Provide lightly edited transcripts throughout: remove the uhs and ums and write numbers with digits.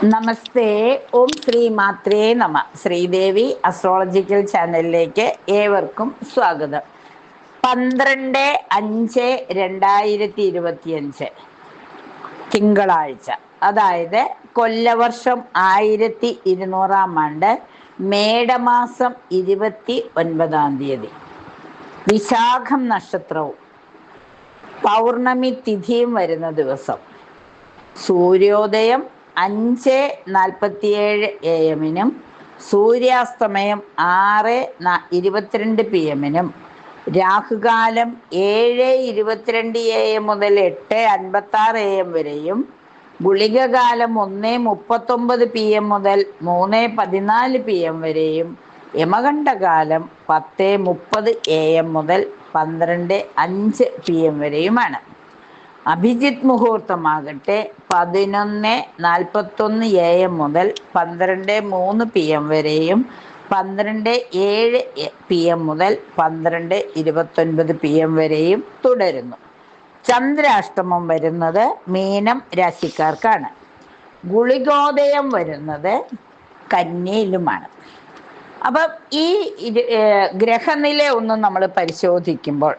നമസ്തേ. ഓം ശ്രീ മാത്രേ നമ. ശ്രീദേവി അസ്ട്രോളജിക്കൽ ചാനലിലേക്ക് ഏവർക്കും സ്വാഗതം. 12/5/2025 തിങ്കളാഴ്ച, അതായത് കൊല്ലവർഷം 1200 ആണ്ട് മേടമാസം 29 വിശാഖം നക്ഷത്രവും പൗർണമി തിഥിയും വരുന്ന ദിവസം. സൂര്യോദയം 5:47 AM സൂര്യാസ്തമയം 6:22 PM രാഹുകാലം 7:22 AM മുതൽ 8:56 AM വരെയും ഗുളികകാലം 1:39 PM മുതൽ 3:14 PM വരെയും യമകണ്ഠകാലം 10:30 AM മുതൽ 12:05 PM വരെയുമാണ്. അഭിജിത്ത് മുഹൂർത്തമാകട്ടെ 11:41 AM മുതൽ 12:03 PM വരെയും 12:07 PM മുതൽ 12:29 PM വരെയും തുടരുന്നു. ചന്ദ്രാഷ്ടമം വരുന്നത് മീനം രാശിക്കാർക്കാണ്. ഗുളികോദയം വരുന്നത് കന്നിയിലുമാണ്. അപ്പം ഈ ഗ്രഹനില ഒന്ന് നമ്മൾ പരിശോധിക്കുമ്പോൾ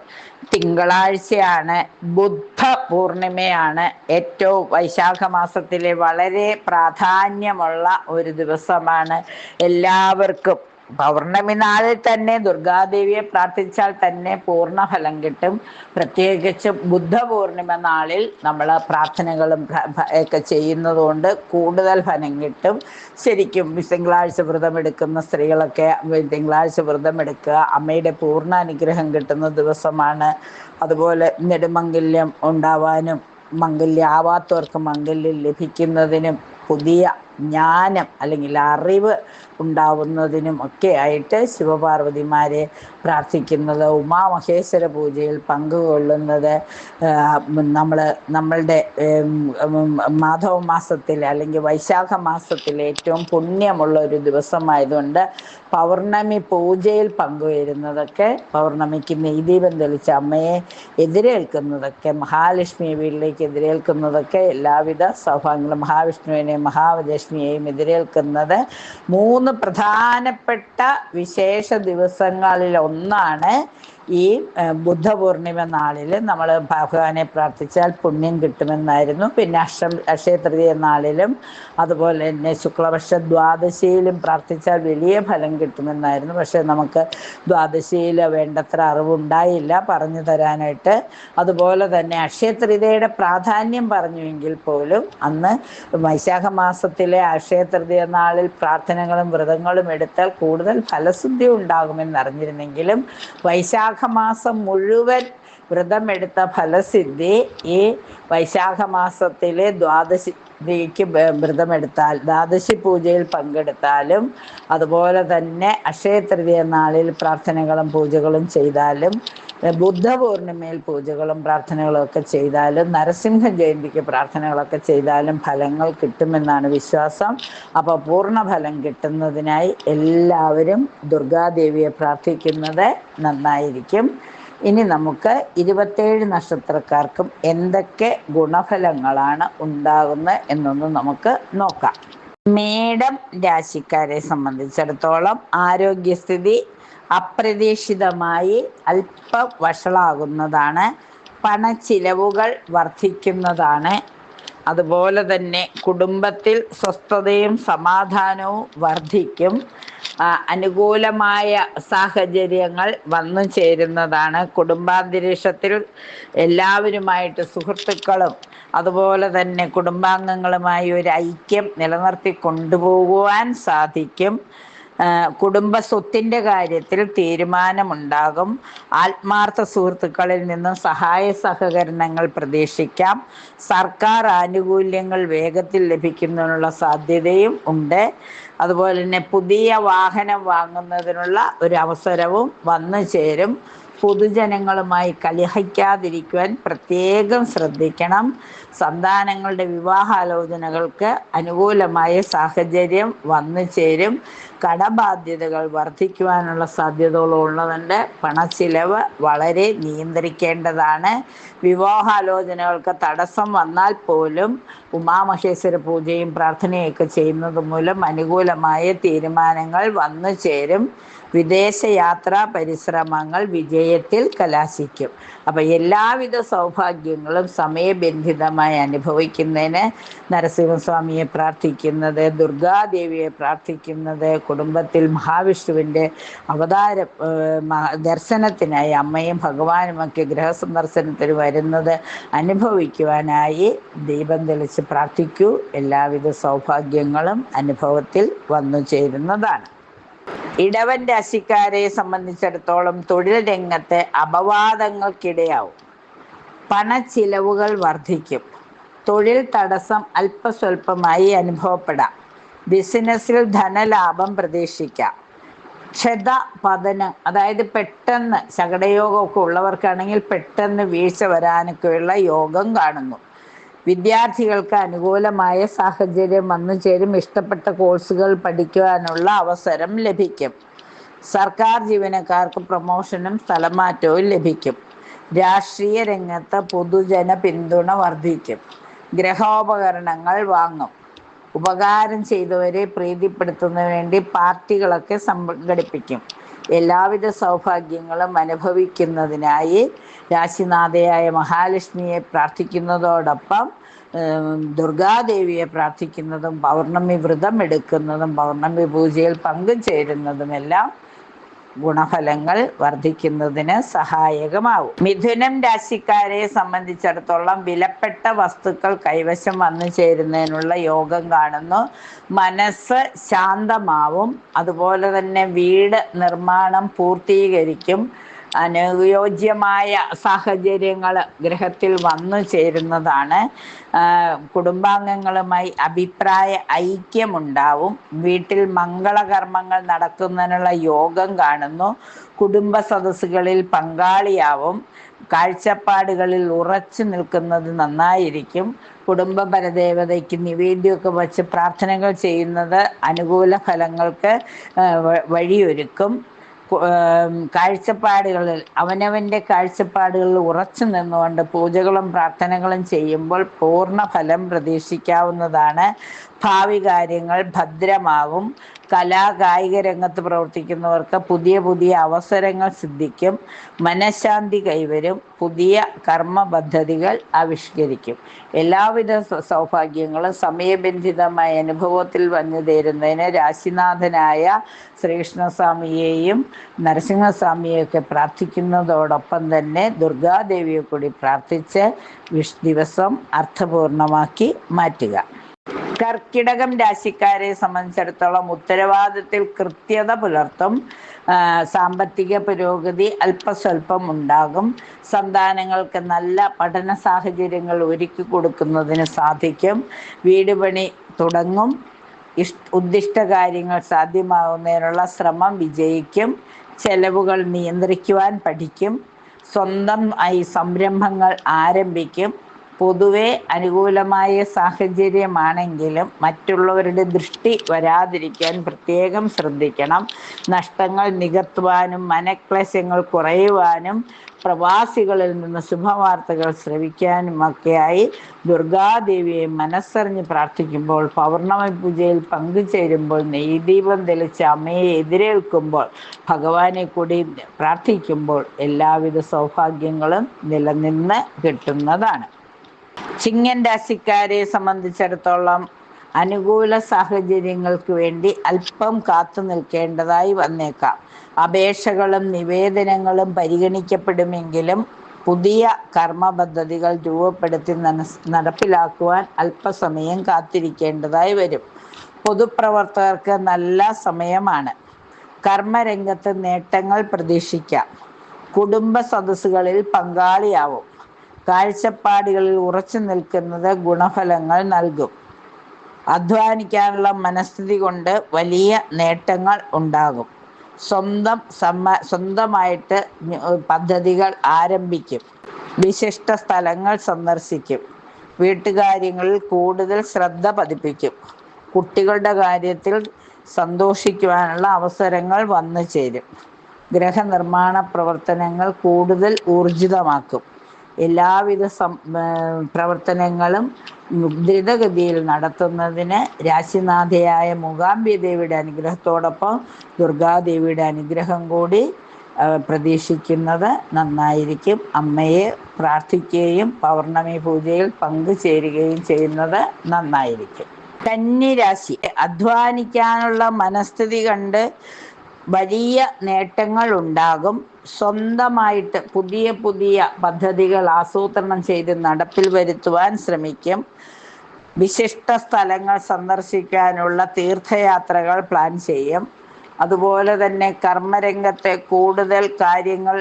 തിങ്കളാഴ്ചയാണ്, ബുദ്ധ പൂർണിമയാണ്, ഏറ്റവും വൈശാഖ മാസത്തിലെ വളരെ പ്രാധാന്യമുള്ള ഒരു ദിവസമാണ്. എല്ലാവർക്കും പൗർണമി നാളിൽ തന്നെ ദുർഗാദേവിയെ പ്രാർത്ഥിച്ചാൽ തന്നെ പൂർണ്ണഫലം കിട്ടും. പ്രത്യേകിച്ചും ബുദ്ധ പൂർണിമ നാളിൽ നമ്മൾ പ്രാർത്ഥനകളും ഒക്കെ ചെയ്യുന്നതുകൊണ്ട് കൂടുതൽ ഫലം കിട്ടും. ശരിക്കും തിങ്കളാഴ്ച വ്രതം എടുക്കുന്ന സ്ത്രീകളൊക്കെ തിങ്കളാഴ്ച വ്രതം എടുക്കുക. അമ്മയുടെ പൂർണ്ണ അനുഗ്രഹം കിട്ടുന്ന ദിവസമാണ്. അതുപോലെ നെടുമംഗല്യം ഉണ്ടാവാനും മംഗല്യാവാത്തവർക്ക് മംഗല്യം ലഭിക്കുന്നതിനും പുതിയ ജ്ഞാനം അല്ലെങ്കിൽ അറിവ് ഉണ്ടാവുന്നതിനും ഒക്കെ ആയിട്ട് ശിവപാർവതിമാരെ പ്രാർത്ഥിക്കുന്നത്, ഉമാമഹേശ്വര പൂജയിൽ പങ്കുകൊള്ളുന്നത്, നമ്മളുടെ മാധവ മാസത്തിൽ അല്ലെങ്കിൽ വൈശാഖ മാസത്തിൽ ഏറ്റവും പുണ്യമുള്ള ഒരു ദിവസമായതുകൊണ്ട് പൗർണമി പൂജയിൽ പങ്കുവരുന്നതൊക്കെ, പൗർണമിക്ക് നെയ്ദീപം തെളിച്ച അമ്മയെ എതിരേൽക്കുന്നതൊക്കെ, മഹാലക്ഷ്മിയെ വീട്ടിലേക്ക് എതിരേൽക്കുന്നതൊക്കെ എല്ലാവിധ സൗഭാഗ്യങ്ങളും, മഹാവിഷ്ണുവിനെയും മഹാലക്ഷ്മിയെയും എതിരേൽക്കുന്നത് 3 പ്രധാനപ്പെട്ട വിശേഷ ദിവസങ്ങളിൽ ഒന്നാണ്. ഈ ബുദ്ധ പൂർണിമ നാളിൽ നമ്മൾ ഭഗവാനെ പ്രാർത്ഥിച്ചാൽ പുണ്യം കിട്ടുമെന്നായിരുന്നു. പിന്നെ അക്ഷയ തൃതീയ നാളിലും അതുപോലെ തന്നെ ശുക്ലപക്ഷ ദ്വാദശിയിലും പ്രാർത്ഥിച്ചാൽ വലിയ ഫലം കിട്ടുമെന്നായിരുന്നു. പക്ഷെ നമുക്ക് ദ്വാദശിയിൽ വേണ്ടത്ര അറിവുണ്ടായില്ല പറഞ്ഞു തരാനായിട്ട്. അതുപോലെ തന്നെ അക്ഷയ തൃതീയയുടെ പ്രാധാന്യം പറഞ്ഞുവെങ്കിൽ പോലും അന്ന് വൈശാഖ മാസത്തിലെ അക്ഷയ തൃതീയ നാളിൽ പ്രാർത്ഥനകളും വ്രതങ്ങളും എടുത്താൽ കൂടുതൽ ഫലസിദ്ധി ഉണ്ടാകുമെന്നറിഞ്ഞിരുന്നെങ്കിലും വൈശാഖ മാസം മുഴുവൻ വ്രതമെടുത്ത ഫലസിദ്ധി ഈ വൈശാഖ മാസത്തിലെ ദ്വാദശിക്ക് വ്രതമെടുത്താൽ, ദ്വാദശി പൂജയിൽ പങ്കെടുത്താലും അതുപോലെ തന്നെ അക്ഷയ തൃതീയ നാളിൽ പ്രാർത്ഥനകളും പൂജകളും ചെയ്താലും, ബുദ്ധ പൂർണിമയിൽ പൂജകളും പ്രാർത്ഥനകളും ഒക്കെ ചെയ്താലും, നരസിംഹ ജയന്തിക്ക് പ്രാർത്ഥനകളൊക്കെ ചെയ്താലും ഫലങ്ങൾ കിട്ടുമെന്നാണ് വിശ്വാസം. അപ്പോൾ പൂർണ്ണഫലം കിട്ടുന്നതിനായി എല്ലാവരും ദുർഗാദേവിയെ പ്രാർത്ഥിക്കുന്നത് നന്നായിരിക്കും. ഇനി നമുക്ക് 27 നക്ഷത്രക്കാർക്കും എന്തൊക്കെ ഗുണഫലങ്ങളാണ് ഉണ്ടാകുന്നത് എന്നൊന്ന് നമുക്ക് നോക്കാം. മേടം രാശിക്കാരെ സംബന്ധിച്ചിടത്തോളം ആരോഗ്യസ്ഥിതി അപ്രതീക്ഷിതമായി അല്പം വഷളാകുന്നതാണ്. പണച്ചിലവുകൾ വർദ്ധിക്കുന്നതാണ്. അതുപോലെ തന്നെ കുടുംബത്തിൽ സ്വസ്ഥതയും സമാധാനവും വർദ്ധിക്കും. അനുകൂലമായ സാഹചര്യങ്ങൾ വന്നു ചേരുന്നതാണ്. കുടുംബാന്തരീക്ഷത്തിൽ എല്ലാവരുമായിട്ട്, സുഹൃത്തുക്കളും അതുപോലെ തന്നെ കുടുംബാംഗങ്ങളുമായി ഒരു ഐക്യം നിലനിർത്തി കൊണ്ടുപോകുവാൻ സാധിക്കും. കുടുംബ സ്വത്തിൻ്റെ കാര്യത്തിൽ തീരുമാനമുണ്ടാകും. ആത്മാർത്ഥ സുഹൃത്തുക്കളിൽ നിന്നും സഹായ സഹകരണങ്ങൾ പ്രതീക്ഷിക്കാം. സർക്കാർ ആനുകൂല്യങ്ങൾ വേഗത്തിൽ ലഭിക്കുന്നതിനുള്ള സാധ്യതയും ഉണ്ട്. അതുപോലെ തന്നെ പുതിയ വാഹനം വാങ്ങുന്നതിനുള്ള ഒരു അവസരവും വന്നു ചേരും. പൊതുജനങ്ങളുമായി കലഹിക്കാതിരിക്കുവാൻ പ്രത്യേകം ശ്രദ്ധിക്കണം. സന്താനങ്ങളുടെ വിവാഹാലോചനകൾക്ക് അനുകൂലമായ സാഹചര്യം വന്നു ചേരും. കടബാധ്യതകൾ വർദ്ധിക്കുവാനുള്ള സാധ്യതകളുള്ളതുകൊണ്ട് പണച്ചിലവ് വളരെ നിയന്ത്രിക്കേണ്ടതാണ്. വിവാഹാലോചനകൾക്ക് തടസ്സം വന്നാൽ പോലും ഉമാമഹേശ്വര പൂജയും പ്രാർത്ഥനയൊക്കെ ചെയ്യുന്നത് മൂലം അനുകൂലമായ തീരുമാനങ്ങൾ വന്നു ചേരും. വിദേശയാത്രാ പരിശ്രമങ്ങൾ വിജയത്തിൽ കലാശിക്കും. അപ്പം എല്ലാവിധ സൗഭാഗ്യങ്ങളും സമയബന്ധിതമായി അനുഭവിക്കുന്നതിന് നരസിംഹസ്വാമിയെ പ്രാർത്ഥിക്കുന്നത്, ദുർഗാദേവിയെ പ്രാർത്ഥിക്കുന്നത്, കുടുംബത്തിൽ മഹാവിഷ്ണുവിൻ്റെ അവതാര ദർശനത്തിനായി അമ്മയും ഭഗവാനുമൊക്കെ ഗൃഹസന്ദർശനത്തിന് വരുന്നത് അനുഭവിക്കുവാനായി ദീപം തെളിച്ച് പ്രാർത്ഥിക്കൂ. എല്ലാവിധ സൗഭാഗ്യങ്ങളും അനുഭവത്തിൽ വന്നു ചേരുന്നതാണ്. ഇടവൻ രാശിക്കാരെ സംബന്ധിച്ചിടത്തോളം തൊഴിൽ രംഗത്തെ അപവാദങ്ങൾക്കിടയാവും. പണച്ചിലവുകൾ വർദ്ധിക്കും. തൊഴിൽ തടസ്സം അല്പസ്വല്പമായി അനുഭവപ്പെടാം. ബിസിനസ്സിൽ ധനലാഭം പ്രതീക്ഷിക്കാം. ക്ഷതപതനം, അതായത് പെട്ടെന്ന് ശകടയോഗമൊക്കെ ഉള്ളവർക്കാണെങ്കിൽ പെട്ടെന്ന് വീഴ്ച വരാനൊക്കെയുള്ള യോഗം കാണുന്നു. വിദ്യാർത്ഥികൾക്ക് അനുകൂലമായ സാഹചര്യം വന്നു ചേരും. ഇഷ്ടപ്പെട്ട കോഴ്സുകൾ പഠിക്കുവാനുള്ള അവസരം ലഭിക്കും. സർക്കാർ ജീവനക്കാർക്ക് പ്രൊമോഷനും സ്ഥലമാറ്റവും ലഭിക്കും. രാഷ്ട്രീയ രംഗത്ത് പൊതുജന പിന്തുണ വർദ്ധിക്കും. ഗ്രഹോപകരണങ്ങൾ വാങ്ങും. ഉപകാരം ചെയ്തവരെ പ്രീതിപ്പെടുത്തുന്നതിന് വേണ്ടി പാർട്ടികളൊക്കെ സംഘടിപ്പിക്കും. എല്ലാവിധ സൗഭാഗ്യങ്ങളും അനുഭവിക്കുന്നതിനായി രാശിനാഥയായ മഹാലക്ഷ്മിയെ പ്രാർത്ഥിക്കുന്നതോടൊപ്പം ദുർഗാദേവിയെ പ്രാർത്ഥിക്കുന്നതും പൗർണമി വ്രതം എടുക്കുന്നതും പൗർണമി പൂജയിൽ പങ്കുചേരുന്നതുമെല്ലാം ഗുണഫലങ്ങൾ വർദ്ധിക്കുന്നതിന് സഹായകമാവും. മിഥുനം രാശിക്കാരെ സംബന്ധിച്ചിടത്തോളം വിലപ്പെട്ട വസ്തുക്കൾ കൈവശം വന്നു ചേരുന്നതിനുള്ള യോഗം കാണുന്നു. മനസ്സ് ശാന്തമാവും. അതുപോലെ തന്നെ വീട് നിർമ്മാണം പൂർത്തീകരിക്കും. അനുയോജ്യമായ സാഹചര്യങ്ങൾ ഗ്രഹത്തിൽ വന്നു ചേരുന്നതാണ്. കുടുംബാംഗങ്ങളുമായി അഭിപ്രായ ഐക്യമുണ്ടാവും. വീട്ടിൽ മംഗളകർമ്മങ്ങൾ നടക്കുന്നതിനുള്ള യോഗം കാണുന്നു. കുടുംബ സദസ്സുകളിൽ പങ്കാളിയാവും. കാഴ്ചപ്പാടുകളിൽ ഉറച്ചു നിൽക്കുന്നത് നന്നായിരിക്കും. കുടുംബ പരദേവതയ്ക്ക് നിവേദ്യമൊക്കെ വച്ച് പ്രാർത്ഥനകൾ ചെയ്യുന്നത് അനുകൂല ഫലങ്ങൾക്ക് വഴിയൊരുക്കും. കാഴ്ചപ്പാടുകളിൽ അവനവൻ്റെ കാഴ്ചപ്പാടുകളിൽ ഉറച്ചു നിന്നുകൊണ്ട് പൂജകളും പ്രാർത്ഥനകളും ചെയ്യുമ്പോൾ പൂർണ്ണ ഫലം പ്രതീക്ഷിക്കാവുന്നതാണ്. ഭാവി കാര്യങ്ങൾ ഭദ്രമാവും. കായിക രംഗത്ത് പ്രവർത്തിക്കുന്നവർക്ക് പുതിയ പുതിയ അവസരങ്ങൾ സിദ്ധിക്കും. മനഃശാന്തി കൈവരും. പുതിയ കർമ്മ പദ്ധതികൾ ആവിഷ്കരിക്കും. എല്ലാവിധ സൗഭാഗ്യങ്ങളും സമയബന്ധിതമായ അനുഭവത്തിൽ വന്നു ചേരുന്നതിന് രാശിനാഥനായ ശ്രീകൃഷ്ണസ്വാമിയെയും നരസിംഹസ്വാമിയെയൊക്കെ പ്രാർത്ഥിക്കുന്നതോടൊപ്പം തന്നെ ദുർഗാദേവിയെ കൂടി പ്രാർത്ഥിച്ച് ദിവസം അർത്ഥപൂർണമാക്കി മാറ്റുക. കർക്കിടകം രാശിക്കാരെ സംബന്ധിച്ചിടത്തോളം ഉത്തരവാദിത്തത്തിൽ കൃത്യത പുലർത്തും. സാമ്പത്തിക പുരോഗതി അല്പസ്വല്പം ഉണ്ടാകും. സന്താനങ്ങൾക്ക് നല്ല പഠന സാഹചര്യങ്ങൾ ഒരുക്കി കൊടുക്കുന്നതിന് സാധിക്കും. വീട് പണി തുടങ്ങും. ഉദ്ദിഷ്ട കാര്യങ്ങൾ സാധ്യമാകുന്നതിനുള്ള ശ്രമം വിജയിക്കും. ചെലവുകൾ നിയന്ത്രിക്കുവാൻ പഠിക്കും. സ്വന്തം സംരംഭങ്ങൾ ആരംഭിക്കും. പൊതുവെ അനുകൂലമായ സാഹചര്യമാണെങ്കിലും മറ്റുള്ളവരുടെ ദൃഷ്ടി വരാതിരിക്കാൻ പ്രത്യേകം ശ്രദ്ധിക്കണം. നഷ്ടങ്ങൾ നികത്തുവാനും മനക്ലേശങ്ങൾ കുറയുവാനും പ്രവാസികളിൽ നിന്ന് ശുഭവാർത്തകൾ ശ്രവിക്കാനുമൊക്കെയായി ദുർഗാദേവിയെ മനസ്സറിഞ്ഞ് പ്രാർത്ഥിക്കുമ്പോൾ, പൗർണമി പൂജയിൽ പങ്കുചേരുമ്പോൾ, നെയ്ദീപം തെളിച്ച് അമ്മയെ എതിരേൽക്കുമ്പോൾ, ഭഗവാനെ കൂടി പ്രാർത്ഥിക്കുമ്പോൾ എല്ലാവിധ സൗഭാഗ്യങ്ങളും നിലനിന്ന് കിട്ടുന്നതാണ്. ചിങ്ങൻ രാശിക്കാരെ സംബന്ധിച്ചിടത്തോളം അനുകൂല സാഹചര്യങ്ങൾക്ക് വേണ്ടി അല്പം കാത്തു നിൽക്കേണ്ടതായി വന്നേക്കാം. അപേക്ഷകളും നിവേദനങ്ങളും പരിഗണിക്കപ്പെടുമെങ്കിലും പുതിയ കർമ്മ പദ്ധതികൾ രൂപപ്പെടുത്തി നടപ്പിലാക്കുവാൻ അല്പസമയം കാത്തിരിക്കേണ്ടതായി വരും. പൊതുപ്രവർത്തകർക്ക് നല്ല സമയമാണ്. കർമ്മരംഗത്ത് നേട്ടങ്ങൾ പ്രതീക്ഷിക്കാം. കുടുംബ സദസ്സുകളിൽ പങ്കാളിയാവും. കാഴ്ചപ്പാടുകളിൽ ഉറച്ചു നിൽക്കുന്നത് ഗുണഫലങ്ങൾ നൽകും. അധ്വാനിക്കാനുള്ള മനസ്ഥിതി കൊണ്ട് വലിയ നേട്ടങ്ങൾ ഉണ്ടാകും. സ്വന്തമായിട്ട് പദ്ധതികൾ ആരംഭിക്കും. വിശിഷ്ട സ്ഥലങ്ങൾ സന്ദർശിക്കും. വീട്ടുകാര്യങ്ങളിൽ കൂടുതൽ ശ്രദ്ധ പതിപ്പിക്കും. കുട്ടികളുടെ കാര്യത്തിൽ സന്തോഷിക്കുവാനുള്ള അവസരങ്ങൾ വന്നു ചേരും. ഗൃഹനിർമ്മാണ പ്രവർത്തനങ്ങൾ കൂടുതൽ ഊർജിതമാക്കും. എല്ലാവിധ പ്രവർത്തനങ്ങളും ദ്രുതഗതിയിൽ നടത്തുന്നതിന് രാശിനാഥയായ മൂകാംബിക ദേവിയുടെ അനുഗ്രഹത്തോടൊപ്പം ദുർഗാദേവിയുടെ അനുഗ്രഹം കൂടി പ്രതീക്ഷിക്കുന്നത് നന്നായിരിക്കും. അമ്മയെ പ്രാർത്ഥിക്കുകയും പൗർണമി പൂജയിൽ പങ്കുചേരുകയും ചെയ്യുന്നത് നന്നായിരിക്കും. കന്നിരാശി, അധ്വാനിക്കാനുള്ള മനസ്ഥിതി കണ്ട് വലിയ നേട്ടങ്ങൾ ഉണ്ടാകും. സ്വന്തമായിട്ട് പുതിയ പുതിയ പദ്ധതികൾ ആസൂത്രണം ചെയ്ത് നടപ്പിൽ വരുത്തുവാൻ ശ്രമിക്കും. വിശിഷ്ട സ്ഥലങ്ങൾ സന്ദർശിക്കാനുള്ള തീർത്ഥയാത്രകൾ പ്ലാൻ ചെയ്യും. അതുപോലെ തന്നെ കർമ്മരംഗത്തെ കൂടുതൽ കാര്യങ്ങൾ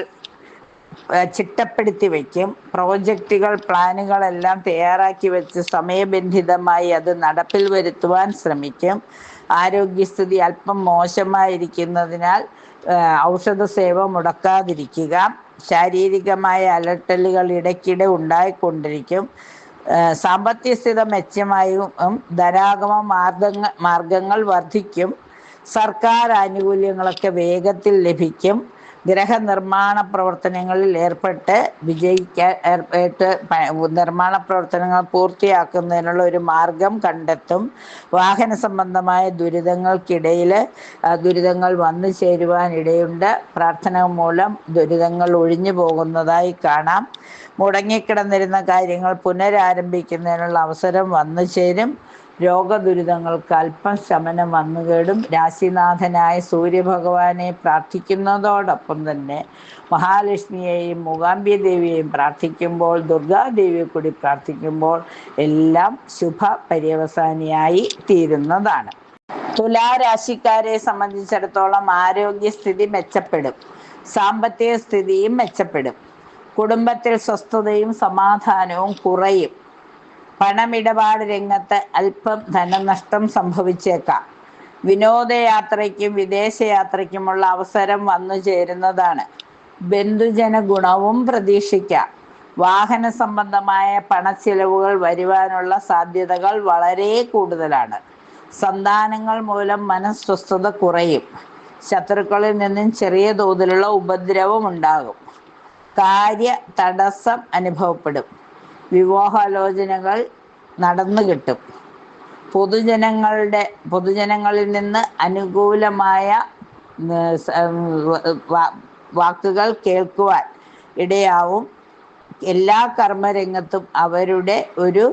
ചിട്ടപ്പെടുത്തി വയ്ക്കും. പ്രോജക്റ്റുകൾ, പ്ലാനുകളെല്ലാം തയ്യാറാക്കി വെച്ച് സമയബന്ധിതമായി അത് നടപ്പിൽ വരുത്തുവാൻ ശ്രമിക്കും. ആരോഗ്യസ്ഥിതി അല്പം മോശമായിരിക്കുന്നതിനാൽ ഔഷധ സേവ മുടക്കാതിരിക്കുക. ശാരീരികമായ അലട്ടലുകൾ ഇടയ്ക്കിടെ ഉണ്ടായിക്കൊണ്ടിരിക്കും. സാമ്പത്തിക സ്ഥിതി മെച്ചമായും ധനാഗമ മാർഗങ്ങൾ വർദ്ധിക്കും. സർക്കാർ ആനുകൂല്യങ്ങളൊക്കെ വേഗത്തിൽ ലഭിക്കും. ഗൃഹനിർമ്മാണ പ്രവർത്തനങ്ങളിൽ നിർമ്മാണ പ്രവർത്തനങ്ങൾ പൂർത്തിയാക്കുന്നതിനുള്ള ഒരു മാർഗം കണ്ടെത്തും. വാഹന സംബന്ധമായ ദുരിതങ്ങൾ വന്നു ചേരുവാൻ ഇടയുണ്ട്. പ്രാർത്ഥന മൂലം ദുരിതങ്ങൾ ഒഴിഞ്ഞു പോകുന്നതായി കാണാം. മുടങ്ങിക്കിടന്നിരുന്ന കാര്യങ്ങൾ പുനരാരംഭിക്കുന്നതിനുള്ള അവസരം വന്നു ചേരും. രോഗദുരിതങ്ങൾക്ക് അല്പം ശമനം വന്നുകേടും. രാശിനാഥനായ സൂര്യഭഗവാനെ പ്രാർത്ഥിക്കുന്നതോടൊപ്പം തന്നെ മഹാലക്ഷ്മിയെയും മൂകാംബിക ദേവിയെയും പ്രാർത്ഥിക്കുമ്പോൾ, ദുർഗാദേവിയെ കൂടി പ്രാർത്ഥിക്കുമ്പോൾ എല്ലാം ശുഭ പര്യവസാനിയായി തീരുന്നതാണ്. തുലാരാശിക്കാരെ സംബന്ധിച്ചിടത്തോളം ആരോഗ്യസ്ഥിതി മെച്ചപ്പെടും. സാമ്പത്തിക സ്ഥിതിയും മെച്ചപ്പെടും. കുടുംബത്തിൽ സ്വസ്ഥതയും സമാധാനവും കുറയും. പണമിടപാട് രംഗത്ത് അല്പം ധനനഷ്ടം സംഭവിച്ചേക്കാം. വിനോദയാത്രയ്ക്കും വിദേശയാത്രയ്ക്കുമുള്ള അവസരം വന്നു ചേരുന്നതാണ്. ബന്ധുജന ഗുണവും പ്രതീക്ഷിക്കാം. വാഹന സംബന്ധമായ പണച്ചിലവുകൾ വരുവാനുള്ള സാധ്യതകൾ വളരെ കൂടുതലാണ്. സന്താനങ്ങൾ മൂലം മനസ്വസ്ഥത കുറയും. ശത്രുക്കളിൽ നിന്നും ചെറിയ തോതിലുള്ള ഉപദ്രവം ഉണ്ടാകും. കാര്യ തടസ്സം അനുഭവപ്പെടും. വിവാഹാലോചനകൾ നടന്നു കിട്ടും. പൊതുജനങ്ങളിൽ നിന്ന് അനുകൂലമായ വാക്കുകൾ കേൾക്കുവാൻ ഇടയാവും. എല്ലാ കർമ്മരംഗത്തും അവരുടെ ഒരു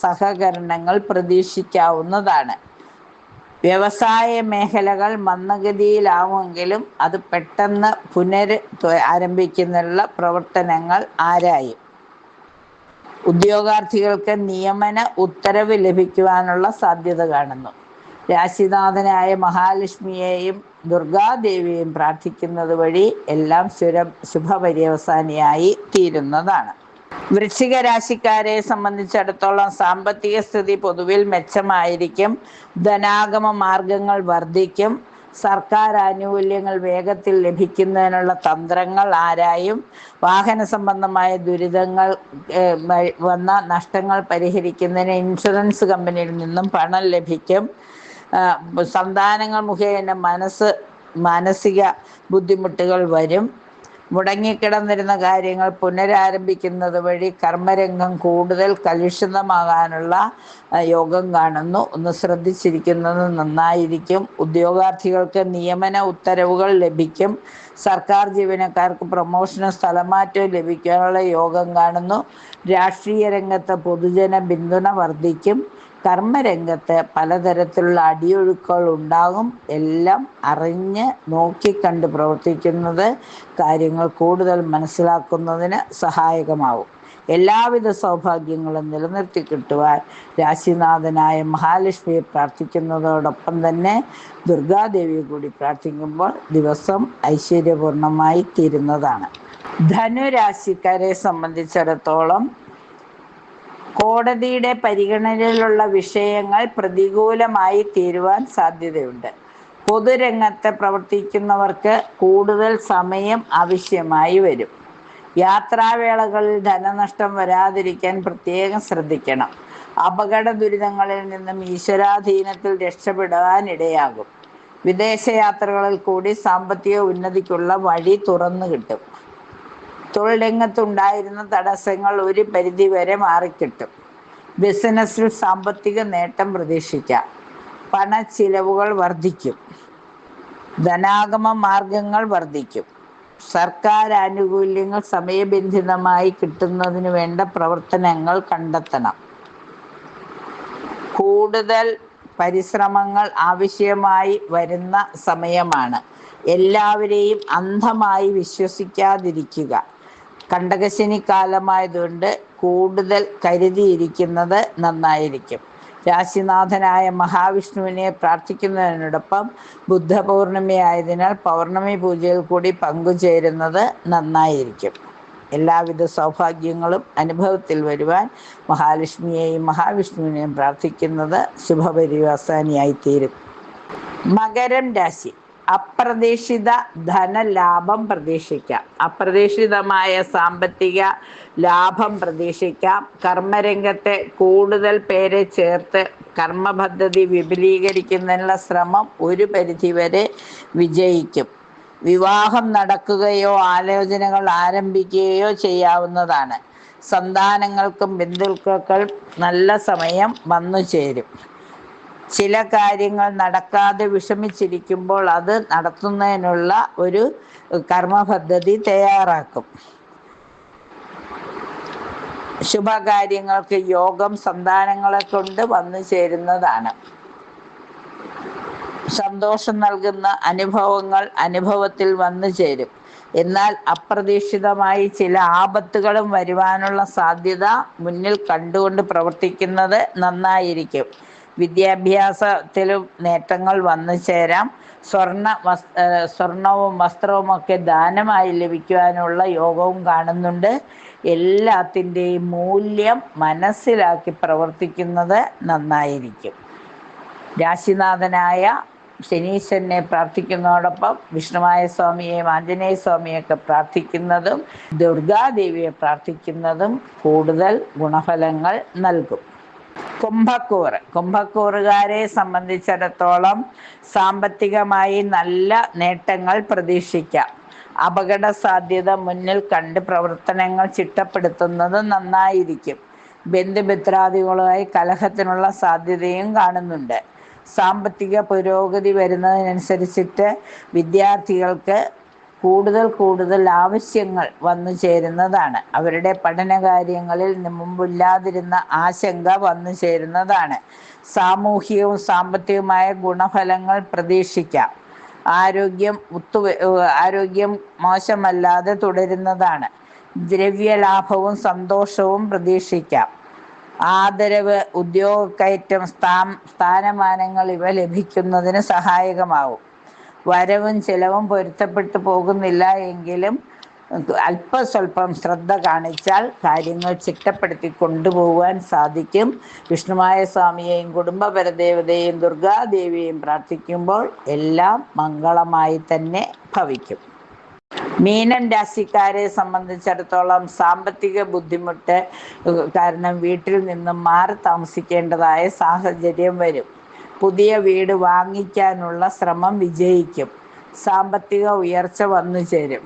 സഹകരണങ്ങൾ പ്രതീക്ഷിക്കാവുന്നതാണ്. വ്യവസായ മേഖലകൾ മന്ദഗതിയിലാവുമെങ്കിലും അത് പെട്ടെന്ന് ആരംഭിക്കുന്നതിനുള്ള പ്രവർത്തനങ്ങൾ ആരായും. ഉദ്യോഗാർത്ഥികൾക്ക് നിയമന ഉത്തരവ് ലഭിക്കുവാനുള്ള സാധ്യത കാണുന്നു. രാശിനാഥനായ മഹാലക്ഷ്മിയെയും ദുർഗാദേവിയെയും പ്രാർത്ഥിക്കുന്നത് വഴി എല്ലാം ശുഭപര്യവസാനിയായി തീരുന്നതാണ്. വൃശ്ചിക രാശിക്കാരെ സംബന്ധിച്ചിടത്തോളം സാമ്പത്തിക സ്ഥിതി പൊതുവിൽ മെച്ചമായിരിക്കും. ധനാഗമ മാർഗങ്ങൾ വർദ്ധിക്കും. സർക്കാർ ആനുകൂല്യങ്ങൾ വേഗത്തിൽ ലഭിക്കുന്നതിനുള്ള തന്ത്രങ്ങൾ ആരായും. വാഹന സംബന്ധമായ ദുരിതങ്ങൾ വന്ന നഷ്ടങ്ങൾ പരിഹരിക്കുന്നതിന് ഇൻഷുറൻസ് കമ്പനിയിൽ നിന്നും പണം ലഭിക്കും. സന്താനങ്ങൾ മുഖേന മാനസിക ബുദ്ധിമുട്ടുകൾ വരും. മുടങ്ങിക്കിടന്നിരുന്ന കാര്യങ്ങൾ പുനരാരംഭിക്കുന്നത് വഴി കർമ്മരംഗം കൂടുതൽ കലുഷിതമാകാനുള്ള യോഗം കാണുന്നു. ഒന്ന് ശ്രദ്ധിച്ചിരിക്കുന്നത് നന്നായിരിക്കും. ഉദ്യോഗാർത്ഥികൾക്ക് നിയമന ഉത്തരവുകൾ ലഭിക്കും. സർക്കാർ ജീവനക്കാർക്ക് പ്രൊമോഷനും സ്ഥലമാറ്റവും ലഭിക്കാനുള്ള യോഗം കാണുന്നു. രാഷ്ട്രീയ രംഗത്ത് പൊതുജന പിന്തുണ വർദ്ധിക്കും. കർമ്മരംഗത്ത് പലതരത്തിലുള്ള അടിയൊഴുക്കുകൾ ഉണ്ടാകും. എല്ലാം അറിഞ്ഞ് നോക്കിക്കണ്ട് പ്രവർത്തിക്കുന്നത് കാര്യങ്ങൾ കൂടുതൽ മനസ്സിലാക്കുന്നതിന് സഹായകമാവും. എല്ലാവിധ സൗഭാഗ്യങ്ങളും നിലനിർത്തി കിട്ടുവാൻ രാശിനാഥനായ മഹാലക്ഷ്മിയെ പ്രാർത്ഥിക്കുന്നതോടൊപ്പം തന്നെ ദുർഗാദേവിയെ കൂടി പ്രാർത്ഥിക്കുമ്പോൾ ദിവസം ഐശ്വര്യപൂർണമായി തീരുന്നതാണ്. ധനുരാശിക്കാരെ സംബന്ധിച്ചിടത്തോളം കോടതിയുടെ പരിഗണനയിലുള്ള വിഷയങ്ങൾ പ്രതികൂലമായി തീരുവാൻ സാധ്യതയുണ്ട്. പൊതുരംഗത്ത് പ്രവർത്തിക്കുന്നവർക്ക് കൂടുതൽ സമയം ആവശ്യമായി വരും. യാത്രാവേളകളിൽ ധനനഷ്ടം വരാതിരിക്കാൻ പ്രത്യേകം ശ്രദ്ധിക്കണം. അപകട ദുരിതങ്ങളിൽ നിന്നും ഈശ്വരാധീനത്തിൽ രക്ഷപ്പെടാനിടയാകും. വിദേശയാത്രകളിൽ കൂടി സാമ്പത്തിക ഉന്നതിക്കുള്ള വഴി തുറന്നു കിട്ടും. തൊഴിൽ രംഗത്തുണ്ടായിരുന്ന തടസ്സങ്ങൾ ഒരു പരിധിവരെ മാറിക്കിട്ടും. ബിസിനസ്സിൽ സാമ്പത്തിക നേട്ടം പ്രതീക്ഷിക്കാം. പണച്ചിലവുകൾ വർദ്ധിക്കും. ധനാഗമ മാർഗങ്ങൾ വർദ്ധിക്കും. സർക്കാർ ആനുകൂല്യങ്ങൾ സമയബന്ധിതമായി കിട്ടുന്നതിന് വേണ്ട പ്രവർത്തനങ്ങൾ കണ്ടെത്തണം. കൂടുതൽ പരിശ്രമങ്ങൾ ആവശ്യമായി വരുന്ന സമയമാണ്. എല്ലാവരെയും അന്ധമായി വിശ്വസിക്കാതിരിക്കുക. കണ്ടകശനി കാലമായതുകൊണ്ട് കൂടുതൽ കരുതിയിരിക്കുന്നത് നന്നായിരിക്കും. രാശിനാഥനായ മഹാവിഷ്ണുവിനെ പ്രാർത്ഥിക്കുന്നതിനോടൊപ്പം ബുദ്ധപൗർണിമയായതിനാൽ പൗർണമി പൂജയിൽ കൂടി പങ്കുചേരുന്നത് നന്നായിരിക്കും. എല്ലാവിധ സൗഭാഗ്യങ്ങളും അനുഭവത്തിൽ വരുവാൻ മഹാലക്ഷ്മിയെയും മഹാവിഷ്ണുവിനെയും പ്രാർത്ഥിക്കുന്നത് ശുഭപര്യവസാനിയായിത്തീരും. മകരം രാശി. അപ്രതീക്ഷിത ധനലാഭം പ്രതീക്ഷിക്കാം. അപ്രതീക്ഷിതമായ സാമ്പത്തിക ലാഭം പ്രതീക്ഷിക്കാം. കർമ്മരംഗത്തെ കൂടുതൽ പേരെ ചേർത്ത് കർമ്മപദ്ധതി വിപുലീകരിക്കുന്നതിനുള്ള ശ്രമം ഒരു പരിധിവരെ വിജയിക്കും. വിവാഹം നടക്കുകയോ ആലോചനകൾ ആരംഭിക്കുകയോ ചെയ്യാവുന്നതാണ്. സന്താനങ്ങൾക്കും ബന്ധുക്കൾക്കും നല്ല സമയം വന്നു ചേരും. ചില കാര്യങ്ങൾ നടക്കാതെ വിഷമിച്ചിരിക്കുമ്പോൾ അത് നടത്തുന്നതിനുള്ള ഒരു കർമ്മപദ്ധതി തയ്യാറാക്കും. ശുഭകാര്യങ്ങൾക്ക് യോഗം സന്താനങ്ങളെ കൊണ്ട് വന്നു ചേരുന്നതാണ്. സന്തോഷം നൽകുന്ന അനുഭവങ്ങൾ അനുഭവത്തിൽ വന്നു ചേരും. എന്നാൽ അപ്രതീക്ഷിതമായി ചില ആപത്തുകളും വരുവാനുള്ള സാധ്യത മുന്നിൽ കണ്ടുകൊണ്ട് പ്രവർത്തിക്കുന്നത് നന്നായിരിക്കും. വിദ്യാഭ്യാസത്തിലും നേട്ടങ്ങൾ വന്നു ചേരാം. സ്വർണവും വസ്ത്രവുമൊക്കെ ദാനമായി ലഭിക്കുവാനുള്ള യോഗവും കാണുന്നുണ്ട്. എല്ലാത്തിൻ്റെയും മൂല്യം മനസ്സിലാക്കി പ്രവർത്തിക്കുന്നത് നന്നായിരിക്കും. രാശിനാഥനായ ശനീശ്വരനെ പ്രാർത്ഥിക്കുന്നതോടൊപ്പം വിഷ്ണുമായ സ്വാമിയെയും ആഞ്ജനേയ സ്വാമിയൊക്കെ പ്രാർത്ഥിക്കുന്നതും ദുർഗാദേവിയെ പ്രാർത്ഥിക്കുന്നതും കൂടുതൽ ഗുണഫലങ്ങൾ നൽകും. കുംഭക്കൂറുകാരെ സംബന്ധിച്ചിടത്തോളം സാമ്പത്തികമായി നല്ല നേട്ടങ്ങൾ പ്രതീക്ഷിക്കാം. അപകട സാധ്യത മുന്നിൽ കണ്ട് പ്രവർത്തനങ്ങൾ ചിട്ടപ്പെടുത്തുന്നത് നന്നായിരിക്കും. ബന്ധുമിത്രാദികളുമായി കലഹത്തിനുള്ള സാധ്യതയും കാണുന്നുണ്ട്. സാമ്പത്തിക പുരോഗതി വരുന്നതിനനുസരിച്ചിട്ട് വിദ്യാർത്ഥികൾക്ക് കൂടുതൽ ആവശ്യങ്ങൾ വന്നു ചേരുന്നതാണ്. അവരുടെ പഠനകാര്യങ്ങളിൽ മുമ്പില്ലാതിരുന്ന ആശങ്ക വന്നു ചേരുന്നതാണ്. സാമൂഹികവും സാമ്പത്തികവുമായ ഗുണഫലങ്ങൾ പ്രതീക്ഷിക്കാം. ആരോഗ്യം മോശമല്ലാതെ തുടരുന്നതാണ്. ദ്രവ്യലാഭവും സന്തോഷവും പ്രതീക്ഷിക്കാം. ആദരവ്, ഉദ്യോഗക്കയറ്റം, സ്ഥാനമാനങ്ങൾ ഇവ ലഭിക്കുന്നതിന് സഹായകമാവും. വരവും ചെലവും പൊരുത്തപ്പെട്ടു പോകുന്നില്ല എങ്കിലും അല്പസ്വല്പം ശ്രദ്ധ കാണിച്ചാൽ കാര്യങ്ങൾ ചിട്ടപ്പെടുത്തി കൊണ്ടുപോകുവാൻ സാധിക്കും. വിഷ്ണുമായ സ്വാമിയെയും കുടുംബപരദേവതയെയും ദുർഗാദേവിയെയും പ്രാർത്ഥിക്കുമ്പോൾ എല്ലാം മംഗളമായി തന്നെ ഭവിക്കും. മീനം രാശിക്കാരെ സംബന്ധിച്ചിടത്തോളം സാമ്പത്തിക ബുദ്ധിമുട്ട് കാരണം വീട്ടിൽ നിന്നും മാറി താമസിക്കേണ്ടതായ സാഹചര്യം വരും. പുതിയ വീട് വാങ്ങിക്കാനുള്ള ശ്രമം വിജയിക്കും. സാമ്പത്തിക ഉയർച്ച വന്നു ചേരും.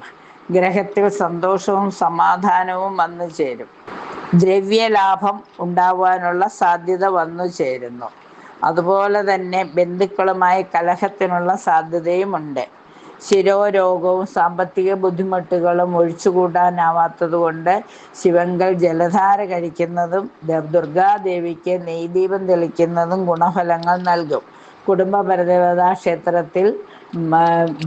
ഗ്രഹത്തിൽ സന്തോഷവും സമാധാനവും വന്നു ചേരും. ദ്രവ്യലാഭം ഉണ്ടാവാനുള്ള സാധ്യത വന്നു ചേരുന്നു. അതുപോലെ തന്നെ ബന്ധുക്കളുമായി കലഹത്തിനുള്ള സാധ്യതയുമുണ്ട്. ശിരോരോഗവും സാമ്പത്തിക ബുദ്ധിമുട്ടുകളും ഒഴിച്ചുകൂടാനാവാത്തത് കൊണ്ട് ശിവങ്കൽ ജലധാര കഴിക്കുന്നതും ദുർഗാദേവിക്ക് നെയ്ദീപം തെളിക്കുന്നതും ഗുണഫലങ്ങൾ നൽകും. കുടുംബപരദേവതാ ക്ഷേത്രത്തിൽ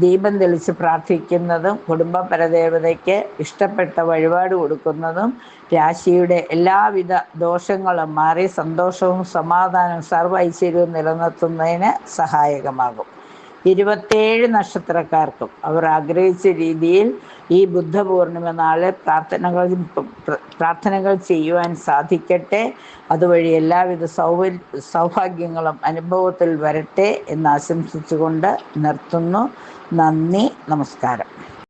ദീപം തെളിച്ച് പ്രാർത്ഥിക്കുന്നതും കുടുംബപരദേവതയ്ക്ക് ഇഷ്ടപ്പെട്ട വഴിപാട് കൊടുക്കുന്നതും രാശിയുടെ എല്ലാവിധ ദോഷങ്ങളും മാറി സന്തോഷവും സമാധാനവും സർവ്വ ഐശ്വര്യവും നിലനിർത്തുന്നതിന് സഹായകമാകും. 27 നക്ഷത്രക്കാർക്കും അവർ ആഗ്രഹിച്ച രീതിയിൽ ഈ ബുദ്ധപൂർണിമ നാളെ പ്രാർത്ഥനകൾ ചെയ്യുവാൻ സാധിക്കട്ടെ. അതുവഴി എല്ലാവിധ സൗഭാഗ്യങ്ങളും അനുഭവത്തിൽ വരട്ടെ എന്ന് ആശംസിച്ചുകൊണ്ട് നിർത്തുന്നു. നന്ദി, നമസ്കാരം.